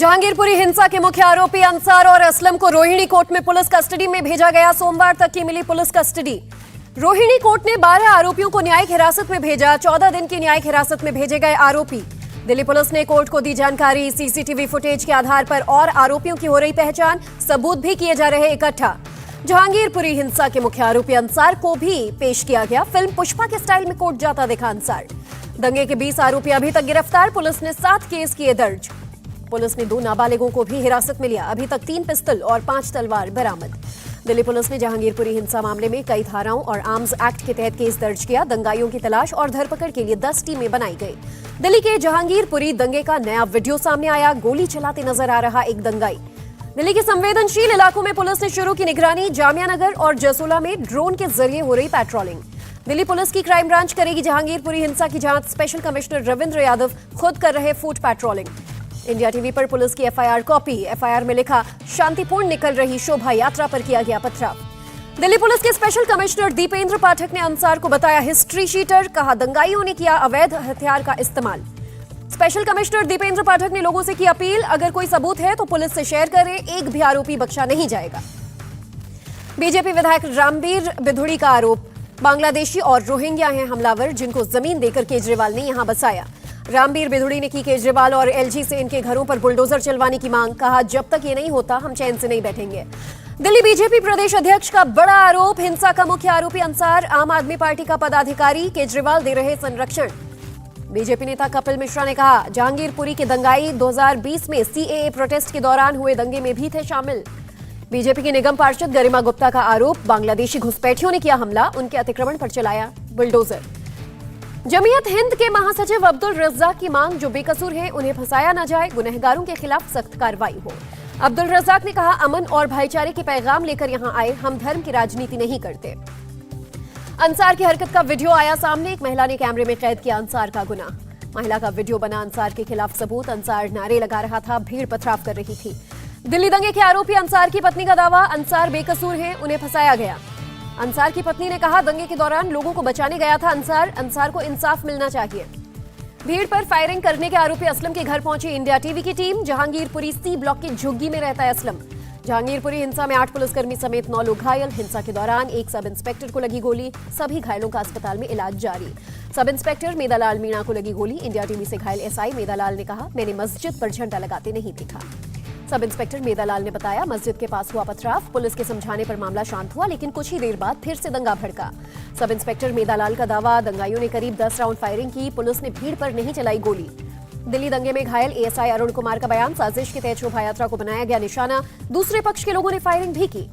जहांगीरपुरी हिंसा के मुख्य आरोपी अंसार और असलम को रोहिणी कोर्ट में पुलिस कस्टडी में भेजा गया। सोमवार तक की मिली पुलिस कस्टडी। रोहिणी कोर्ट ने 12 आरोपियों को न्यायिक हिरासत में भेजा। 14 दिन की न्यायिक हिरासत में भेजे गए आरोपी। दिल्ली पुलिस ने कोर्ट को दी जानकारी। सीसीटीवी फुटेज के आधार पर और आरोपियों की हो रही पहचान, सबूत भी किए जा रहे इकट्ठा। जहांगीरपुरी हिंसा के मुख्य आरोपी अंसार को भी पेश किया गया। फिल्म पुष्पा के स्टाइल में कोर्ट जाता दिखा अंसार। दंगे के 20 आरोपी अभी तक गिरफ्तार। पुलिस ने 7 केस किए दर्ज। पुलिस ने 2 नाबालिगों को भी हिरासत में लिया। अभी तक 3 पिस्टल और 5 तलवार बरामद। दिल्ली पुलिस ने जहांगीरपुरी हिंसा मामले में कई धाराओं और आर्म्स एक्ट के तहत केस दर्ज किया। दंगाइयों की तलाश और धरपकड़ के लिए 10 टीमें बनाई गई। दिल्ली के जहांगीरपुरी दंगे का नया वीडियो सामने आया। गोली चलाते नजर आ रहा एक दंगाई। दिल्ली के संवेदनशील इलाकों में पुलिस ने शुरू की निगरानी। जामिया नगर और जसोला में ड्रोन के जरिए हो रही पेट्रोलिंग। दिल्ली पुलिस की क्राइम ब्रांच करेगी जहांगीरपुरी हिंसा की जांच। स्पेशल कमिश्नर रविंद्र यादव खुद कर रहे फुट पेट्रोलिंग। इंडिया टीवी पर पुलिस की एफआईआर कॉपी। एफआईआर में लिखा, शांतिपूर्ण निकल रही शोभा यात्रा पर किया गया पथराव। दिल्ली पुलिस के स्पेशल कमिश्नर दीपेंद्र पाठक ने अंसार को बताया हिस्ट्री शीटर। कहा, दंगाइयों ने किया अवैध हथियार का इस्तेमाल। स्पेशल कमिश्नर दीपेंद्र पाठक ने लोगों से की अपील, अगर कोई सबूत है तो पुलिस से शेयर करें। एक भी आरोपी बख्शा नहीं जाएगा। बीजेपी विधायक रामबीर बिधुड़ी का आरोप, बांग्लादेशी और रोहिंग्या हैं हमलावर, जिनको जमीन देकर केजरीवाल ने यहां बसाया। रामबीर बिधुड़ी ने की केजरीवाल और एलजी से इनके घरों पर बुलडोजर चलवाने की मांग। कहा, जब तक ये नहीं होता हम चैन से नहीं बैठेंगे। दिल्ली बीजेपी प्रदेश अध्यक्ष का बड़ा आरोप, हिंसा का मुख्य आरोपी अंसार आम आदमी पार्टी का पदाधिकारी, केजरीवाल दे रहे संरक्षण। बीजेपी नेता कपिल मिश्रा ने कहा, जहांगीरपुरी के दंगाई 2020 में सीएए प्रोटेस्ट के दौरान हुए दंगे में भी थे शामिल। बीजेपी की निगम पार्षद गरिमा गुप्ता का आरोप, बांग्लादेशी घुसपैठियों ने किया हमला, उनके अतिक्रमण पर चलाया बुलडोजर। जमीयत हिंद के महासचिव अब्दुल रज्जाक की मांग, जो बेकसूर हैं उन्हें फंसाया न जाए, गुनहगारों के खिलाफ सख्त कार्रवाई हो। अब्दुल रज्जाक ने कहा, अमन और भाईचारे के पैगाम लेकर यहां आए, हम धर्म की राजनीति नहीं करते। अंसार की हरकत का वीडियो आया सामने। एक महिला ने कैमरे में कैद किया अंसार का गुनाह। महिला का वीडियो बना, अंसार के खिलाफ सबूत। अंसार नारे लगा रहा था, भीड़ पथराव कर रही थी। दिल्ली दंगे के आरोपी अंसार की पत्नी का दावा, अंसार बेकसूर हैं, उन्हें फंसाया गया। अंसार की पत्नी ने कहा, दंगे के दौरान लोगों को बचाने गया था अंसार को इंसाफ मिलना चाहिए। भीड़ पर फायरिंग करने के आरोपी असलम के घर पहुंची इंडिया टीवी की टीम। जहांगीरपुरी सी ब्लॉक के झुग्गी में रहता है असलम। जहांगीरपुरी हिंसा में 8 पुलिसकर्मी समेत 9 लोग घायल। हिंसा के दौरान एक सब इंस्पेक्टर को लगी गोली। सभी घायलों का अस्पताल में इलाज जारी। सब इंस्पेक्टर मेदालाल मीणा को लगी गोली। इंडिया टीवी से घायल एसआई मेदालाल ने कहा, मैंने मस्जिद पर झंडा लगाते नहीं देखा। सब इंस्पेक्टर मेदालाल ने बताया, मस्जिद के पास हुआ पथराव। पुलिस के समझाने पर मामला शांत हुआ, लेकिन कुछ ही देर बाद फिर से दंगा भड़का। सब इंस्पेक्टर मेदालाल का दावा, दंगाइयों ने करीब 10 राउंड फायरिंग की। पुलिस ने भीड़ पर नहीं चलाई गोली। दिल्ली दंगे में घायल एएसआई अरुण कुमार का बयान, साजिश के तहत शोभा यात्रा को बनाया गया निशाना। दूसरे पक्ष के लोगों ने फायरिंग भी की।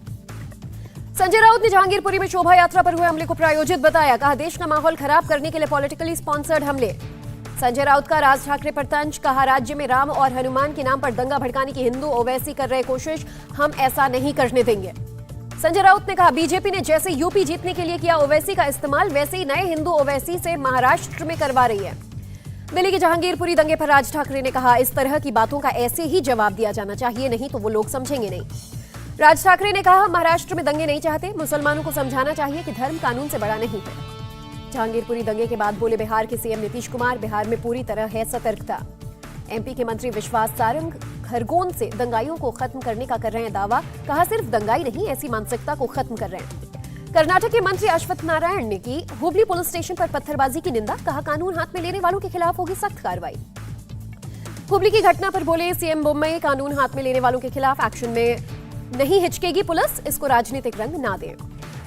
संजय राउत ने जहांगीरपुरी में शोभा यात्रा पर हुए हमले को प्रायोजित बताया। कहा, देश का माहौल खराब करने के लिए पॉलिटिकली स्पॉन्सर्ड हमले। संजय राउत का राज ठाकरे पर तंज। कहा, राज्य में राम और हनुमान के नाम पर दंगा भड़काने की हिंदू ओवैसी कर रहे कोशिश, हम ऐसा नहीं करने देंगे। संजय राउत ने कहा, बीजेपी ने जैसे यूपी जीतने के लिए किया ओवैसी का इस्तेमाल, वैसे ही नए हिंदू ओवैसी से महाराष्ट्र में करवा रही है। दिल्ली के जहांगीरपुरी दंगे पर राज ठाकरे ने कहा, इस तरह की बातों का ऐसे ही जवाब दिया जाना चाहिए, नहीं तो वो लोग समझेंगे नहीं। राज ठाकरे ने कहा, महाराष्ट्र में दंगे नहीं चाहते, मुसलमानों को समझाना चाहिए कि धर्म कानून से बड़ा नहीं है। जहांगीरपुरी दंगे के बाद बोले बिहार के सीएम नीतीश कुमार, बिहार में पूरी तरह है सतर्कता। एमपी के मंत्री विश्वास सारंग खरगोन से दंगाइयों को खत्म करने का कर रहे हैं दावा। कहा, सिर्फ दंगाई नहीं, ऐसी मानसिकता को खत्म कर रहे हैं। कर्नाटक के मंत्री अश्वत्थ नारायण ने की हुबली पुलिस स्टेशन पर पत्थरबाजी की निंदा। कहा, कानून हाथ में लेने वालों के खिलाफ होगी सख्त कार्रवाई। हुबली की घटना पर बोले सीएम मुंबई, कानून हाथ में लेने वालों के खिलाफ एक्शन में नहीं हिचकेगी पुलिस, इसको राजनीतिक रंग ना दें।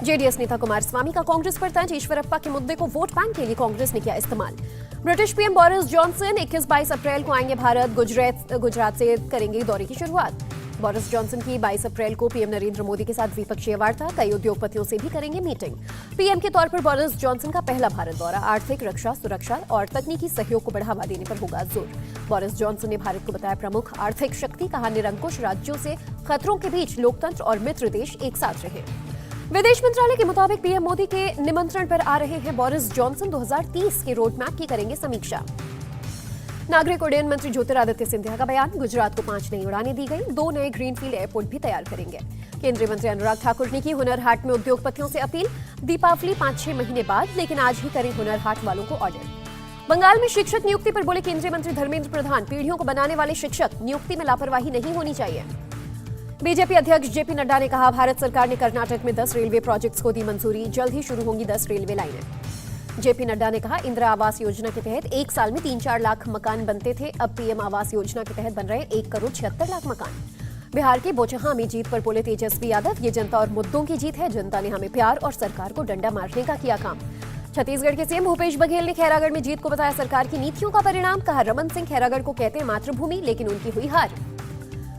जेडीएस नेता कुमार स्वामी का कांग्रेस पर तंज। ईश्वरप्पा के मुद्दे को वोट बैंक के लिए कांग्रेस ने किया इस्तेमाल। ब्रिटिश पीएम बोरिस जॉनसन 21-22 अप्रैल को आएंगे भारत। गुजरात से करेंगे दौरे की शुरुआत। बोरिस जॉनसन की 22 अप्रैल को पीएम नरेंद्र मोदी के साथ द्विपक्षीय वार्ता। कई उद्योगपतियों से भी करेंगे मीटिंग। पीएम के तौर पर बोरिस जॉनसन का पहला भारत दौरा। आर्थिक, रक्षा, सुरक्षा और तकनीकी सहयोग को बढ़ावा देने पर होगा जोर। बोरिस जॉनसन ने भारत को बताया प्रमुख आर्थिक शक्ति। कहा, निरंकुश राज्यों से खतरों के बीच लोकतंत्र और मित्र देश एक साथ रहे। विदेश मंत्रालय के मुताबिक पीएम मोदी के निमंत्रण पर आ रहे हैं बोरिस जॉनसन। 2030 के रोड मैप की करेंगे समीक्षा। नागरिक उड्डयन मंत्री ज्योतिरादित्य सिंधिया का बयान, गुजरात को 5 नई उड़ानें दी गई, 2 नए ग्रीनफील्ड एयरपोर्ट भी तैयार करेंगे। केंद्रीय मंत्री अनुराग ठाकुर ने की हुनर हाट में उद्योगपतियों से अपील। दीपावली 5-6 महीने बाद, लेकिन आज ही करें हुनर हाट वालों को ऑर्डर। बंगाल में शिक्षक नियुक्ति पर बोले केंद्रीय मंत्री धर्मेंद्र प्रधान, पीढ़ियों को बनाने वाले शिक्षक, नियुक्ति में लापरवाही नहीं होनी चाहिए। बीजेपी अध्यक्ष जेपी नड्डा ने कहा, भारत सरकार ने कर्नाटक में 10 रेलवे प्रोजेक्ट्स को दी मंजूरी, जल्द ही शुरू होंगी 10 रेलवे लाइनें। जेपी नड्डा ने कहा, इंदिरा आवास योजना के तहत 1 साल में 3-4 लाख मकान बनते थे, अब पीएम आवास योजना के तहत बन रहे 1 करोड़ 76 लाख मकान। बिहार के बोचहां में जीत पर बोले तेजस्वी यादव, ये जनता और मुद्दों की जीत है, जनता ने हमें प्यार और सरकार को डंडा मारने का किया काम। छत्तीसगढ़ के सीएम भूपेश बघेल ने खैरागढ़ में जीत को बताया सरकार की नीतियों का परिणाम, कहा रमन सिंह खैरागढ़ को कहते हैं मातृभूमि, लेकिन उनकी हुई हार।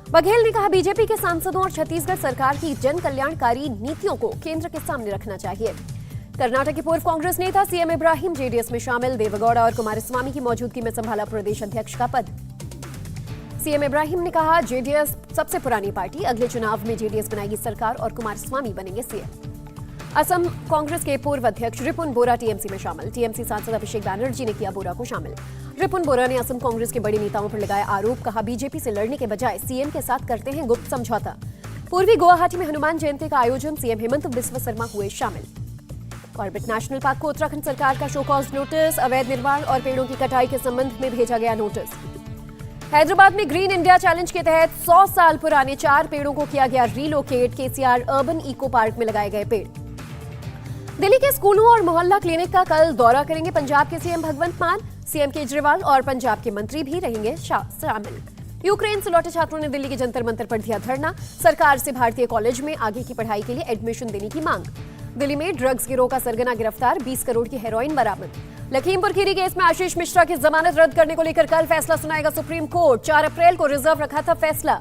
बघेल ने कहा, बीजेपी के सांसदों और छत्तीसगढ़ सरकार की जन कल्याणकारी नीतियों को केंद्र के सामने रखना चाहिए। कर्नाटक के पूर्व कांग्रेस नेता सीएम इब्राहिम जेडीएस में शामिल, देवेगौड़ा और कुमारस्वामी की मौजूदगी में संभाला प्रदेश अध्यक्ष का पद। सीएम इब्राहिम ने कहा, जेडीएस सबसे पुरानी पार्टी, अगले चुनाव में जेडीएस बनाएगी सरकार और कुमारस्वामी बनेंगे सीएम। असम कांग्रेस के पूर्व अध्यक्ष रिपुन बोरा टीएमसी में शामिल, टीएमसी सांसद अभिषेक बैनर्जी ने किया बोरा को शामिल। रिपुन बोरा ने असम कांग्रेस के बड़े नेताओं पर लगाया आरोप, कहा बीजेपी से लड़ने के बजाय सीएम के साथ करते हैं गुप्त समझौता। पूर्वी गुवाहाटी में हनुमान जयंती का आयोजन, सीएम हेमंत बिस्व शर्मा हुए शामिल। कॉर्बेट नेशनल पार्क को उत्तराखंड सरकार का शो कॉज नोटिस, अवैध निर्माण और पेड़ों की कटाई के संबंध में भेजा गया नोटिस। हैदराबाद में ग्रीन इंडिया चैलेंज के तहत 100 साल पुराने 4 पेड़ों को किया गया relocate, KCR urban eco park में लगाए गए पेड़। दिल्ली के स्कूलों और मोहल्ला क्लिनिक का कल दौरा करेंगे पंजाब के सीएम भगवंत मान, सीएम केजरीवाल और पंजाब के मंत्री भी रहेंगे शामिल। यूक्रेन से लौटे छात्रों ने दिल्ली के जंतर मंतर पर दिया धरना, सरकार से भारतीय कॉलेज में आगे की पढ़ाई के लिए एडमिशन देने की मांग। दिल्ली में ड्रग्स गिरोह का सरगना गिरफ्तार, 20 करोड़ की हेरोइन बरामद। लखीमपुर खीरी केस में आशीष मिश्रा की जमानत रद्द करने को लेकर कल फैसला सुनाएगा सुप्रीम कोर्ट, 4 अप्रैल को रिजर्व रखा था फैसला।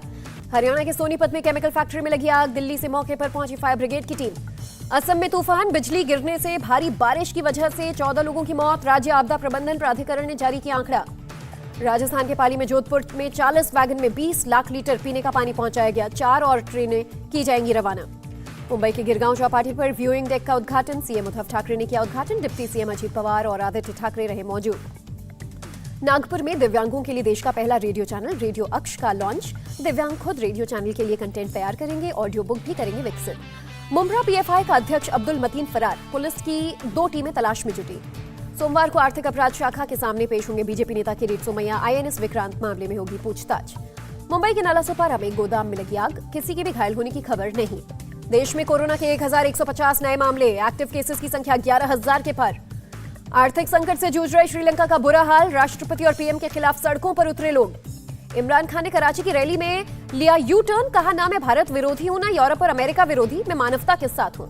हरियाणा के सोनीपत में केमिकल फैक्ट्री में लगी आग, दिल्ली से मौके पर पहुंची फायर ब्रिगेड की टीम। असम में तूफान, बिजली गिरने से भारी बारिश की वजह से 14 लोगों की मौत, राज्य आपदा प्रबंधन प्राधिकरण ने जारी किया आंकड़ा। राजस्थान के पाली में जोधपुर में 40 वैगन में 20 लाख लीटर पीने का पानी पहुंचाया गया, 4 और ट्रेनें की जाएंगी रवाना। मुंबई के गिरगांव चौपाटी पर व्यूइंग डेक का उद्घाटन, सीएम उद्धव ठाकरे ने किया उद्घाटन, डिप्टी सीएम अजीत पवार और आदित्य ठाकरे रहे मौजूद। नागपुर में दिव्यांगों के लिए देश का पहला रेडियो चैनल रेडियो अक्ष का लॉन्च, दिव्यांग खुद रेडियो चैनल के लिए कंटेंट तैयार करेंगे, ऑडियो बुक भी करेंगे विकसित। मुंब्रा पीएफआई का अध्यक्ष अब्दुल मतीन फरार, पुलिस की 2 टीमें तलाश में जुटी। सोमवार को आर्थिक अपराध शाखा के सामने पेश होंगे बीजेपी नेता किरीट सोमैया, आईएनएस विक्रांत मामले में होगी पूछताछ। मुंबई के नालासोपारा में गोदाम में लगी आग, किसी के भी घायल होने की खबर नहीं। देश में कोरोना के 1150 नए मामले, एक्टिव केसेस की संख्या 11,000 के पार। आर्थिक संकट से जूझ रहे श्रीलंका का बुरा हाल, राष्ट्रपति और पीएम के खिलाफ सड़कों पर उतरे लोग। इमरान खान ने कराची की रैली में लिया यू टर्न, कहा ना मैं भारत विरोधी हूं ना यूरोप और अमेरिका विरोधी, मैं मानवता के साथ हूं।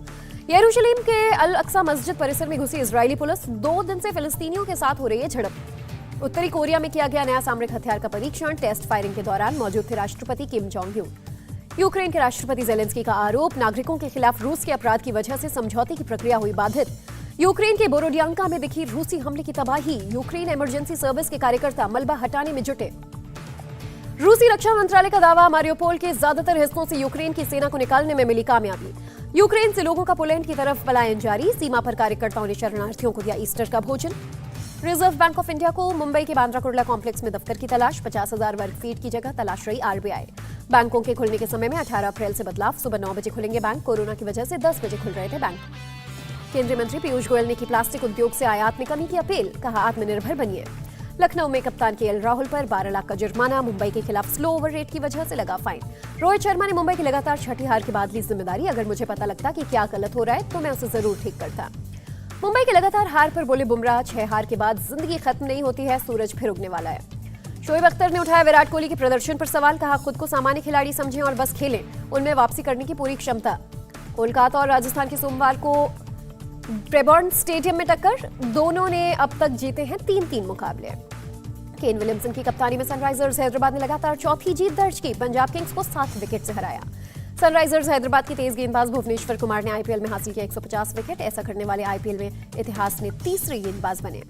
यरूशलेम के अल अक्सा मस्जिद परिसर में घुसी इजरायली पुलिस, 2 दिन से फिलिस्तीनियों के साथ हो रही है झड़प। उत्तरी कोरिया में किया गया नया सामरिक हथियार का परीक्षण, टेस्ट फायरिंग के दौरान मौजूद थे राष्ट्रपति किम जोंग यून। यूक्रेन के राष्ट्रपति जेलेंस्की का आरोप, नागरिकों के खिलाफ रूस के अपराध की वजह से समझौते की प्रक्रिया हुई बाधित। यूक्रेन के बोरोडियांका में दिखी रूसी हमले की तबाही, यूक्रेन इमरजेंसी सर्विस के कार्यकर्ता मलबा हटाने में जुटे। रूसी रक्षा मंत्रालय का दावा, मारियोपोल के ज्यादातर हिस्सों से यूक्रेन की सेना को निकालने में मिली कामयाबी। यूक्रेन से लोगों का पोलैंड की तरफ पलायन जारी, सीमा पर कार्यकर्ताओं ने शरणार्थियों को दिया ईस्टर का भोजन। रिजर्व बैंक ऑफ इंडिया को मुंबई के बांद्रा कुर्ला कॉम्प्लेक्स में दफ्तर की तलाश, 50,000 वर्ग फीट की जगह तलाश रही आरबीआई। बैंकों के खुलने के समय में 18 अप्रैल से बदलाव, सुबह 9 बजे खुलेंगे बैंक, कोरोना की वजह से 10 बजे खुल रहे थे बैंक। केंद्रीय मंत्री पीयूष गोयल ने की प्लास्टिक उद्योग से आयात में कमी की अपील, कहा आत्मनिर्भर बनिए। लखनऊ में कप्तान केएल राहुल पर 12 लाख का जुर्माना, मुंबई के खिलाफ स्लो ओवर रेट की वजह से लगा फाइन। रोहित शर्मा ने मुंबई की लगातार 6ठी हार के बाद ली जिम्मेदारी, अगर मुझे पता लगता कि क्या गलत हो रहा है तो मैं उसे जरूर ठीक करता। मुंबई की लगातार हार पर बोले बुमराह, 6 हार के बाद जिंदगी खत्म नहीं होती है, सूरज फिर उगने वाला है। शोएब अख्तर ने उठाया विराट कोहली के प्रदर्शन पर सवाल, कहा खुद को सामान्य खिलाड़ी समझें और बस खेलें, उनमें वापसी करने की पूरी क्षमता। कोलकाता और राजस्थान की सोमवार को ब्रेबॉर्न स्टेडियम में टक्कर, दोनों ने अब तक जीते हैं 3-3 मुकाबले। केन विलियमसन की कप्तानी में सनराइजर्स हैदराबाद ने लगातार 4थी जीत दर्ज की, पंजाब किंग्स को 7 विकेट से हराया। सनराइजर्स हैदराबाद के तेज गेंदबाज भुवनेश्वर कुमार ने आईपीएल में हासिल किया 150 विकेट, ऐसा करने वाले आईपीएल में इतिहास में 3रे गेंदबाज बने।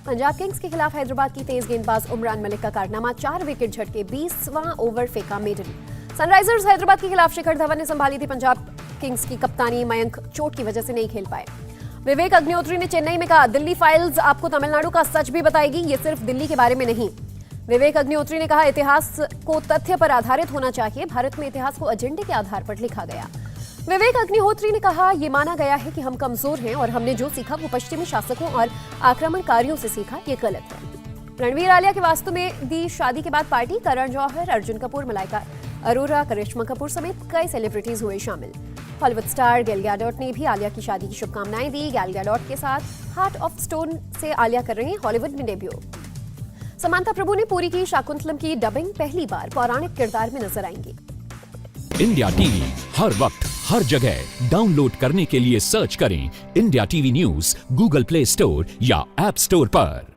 पंजाब किंग्स के खिलाफ हैदराबाद की तेज गेंदबाज उमरान मलिक का कारनामा, 4 विकेट झटके, 20वां ओवर फेंका मेडन। सनराइजर्स हैदराबाद के खिलाफ शिखर धवन ने संभाली थी पंजाब किंग्स की कप्तानी, मयंक चोट की वजह से नहीं खेल पाए। विवेक अग्निहोत्री ने चेन्नई में कहा, दिल्ली फाइल्स आपको तमिलनाडु का सच भी बताएगी, ये सिर्फ दिल्ली के बारे में नहीं। विवेक अग्निहोत्री ने कहा, इतिहास को तथ्य पर आधारित होना चाहिए, भारत में इतिहास को एजेंडे के आधार पर लिखा गया। विवेक अग्निहोत्री ने कहा, ये माना गया है कि हम कमजोर हैं और हमने जो सीखा वो पश्चिमी शासकों और आक्रमणकारियों से सीखा, ये गलत है। रणवीर आलिया के वास्तु में दी शादी के बाद पार्टी, करण जौहर, अर्जुन कपूर, मलाइका अरोरा, करिश्मा कपूर समेत कई सेलिब्रिटीज हुए शामिल। हॉलीवुड स्टार गैल गैडोट ने भी आलिया की शादी की शुभकामनाएं दी। गैल गैडोट के साथ हार्ट ऑफ स्टोन से आलिया कर रही हैं हॉलीवुड में डेब्यू। समांथा प्रभु ने पूरी की शाकुंतलम की डबिंग, पहली बार पौराणिक किरदार में नजर आएंगी। इंडिया टीवी हर वक्त हर जगह डाउनलोड करने के लिए सर्च करें India TV news Google play store या ऐप स्टोर पर।